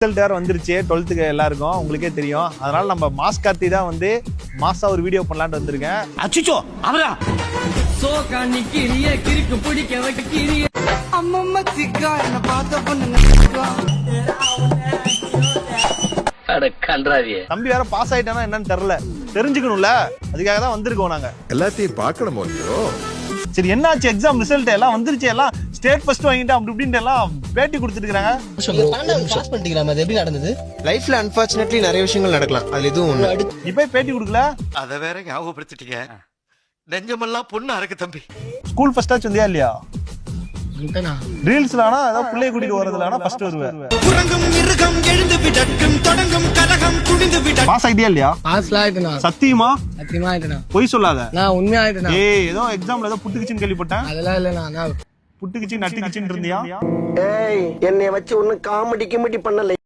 Result வேறு வந்துருச்சு 12th எல்லாருக்கும் உங்களுக்கே தெரியும். அதனால நம்ம மாஸ் கார்த்தி தான் வந்து மாசா ஒரு வீடியோ பண்ணலான்னு வந்திருக்கேன். அச்சுச்சோ அவரா சோகா நிக்கிறிய கிறுக்கு பிடிக்க வைக்கிறிய அம்மம்மா சிக்கா என்ன பார்த்த பொண்ணுங்க அட கன்றாவியே. தம்பி வேற பாஸ் ஆயிட்டானா என்னன்னு தெரியல, தெரிஞ்சுக்கணும்ல, அதுக்காக தான் வந்திருக்கோம் நாங்க. எல்லாத்தையும் பார்க்கணுமோ இல்லையோ. சரி என்னாச்சு, எக்ஸாம் ரிசல்ட் எல்லாம் வந்துருச்சு, எல்லாம் ஸ்டேட் ஃபர்ஸ்ட் வாங்கிட்டு அப்படி இப்படின்ட்டு எல்லாம் பேட்டி கொடுத்துட்டு இருக்காங்க. பாஸ் பண்ணிட்டீங்களா? அது எப்படி நடந்தது? லைஃப்ல அன்பார்ச்சுனேட்லி நிறைய விஷயங்கள் நடக்கலாம், அதுல எதுவும் ஒண்ணு. நீ போய் பேட்டி கொடுக்கல, அத வேற ஞாபகப்படுத்திட்டீங்க. நெஞ்சமெல்லாம் பொண்ணு அறக்கு தம்பி. ஸ்கூல் ஃபர்ஸ்டாச்சு வந்தியா இல்லையா? ரீல்ஸ்ல ஆனா ஏதாவது பிள்ளைய கூட்டிட்டு வரதுல ஆனா ஃபர்ஸ்ட் வருவேன். குரங்கும் மிருகம் எழுந்து விடட்டும் தொடங்கும் கலகம் துணிந்து விட. பாஸ் ஆயிட்டியா இல்லையா? பாஸ்லாம் ஆயிட்டேனா? சத்தியமா? சத்தியமா ஆயிட்டேனா? பொய் சொல்லாத. நான் உண்மையா ஆயிட்டேனா? ஏய் ஏதோ எக்ஸாம்ல ஏதோ புட்டுக்கிச்சின்னு கேள்விப்பட்டேன். அதெல்லாம் இல்லைண்ணா. நான் புட்டுக்கிச்சி நட்டுக்கிச்சின்னு இருந்தியா? ஏய் என்னைய வச்சு ஒன்னும் காமெடி கிமெடி பண்ணல.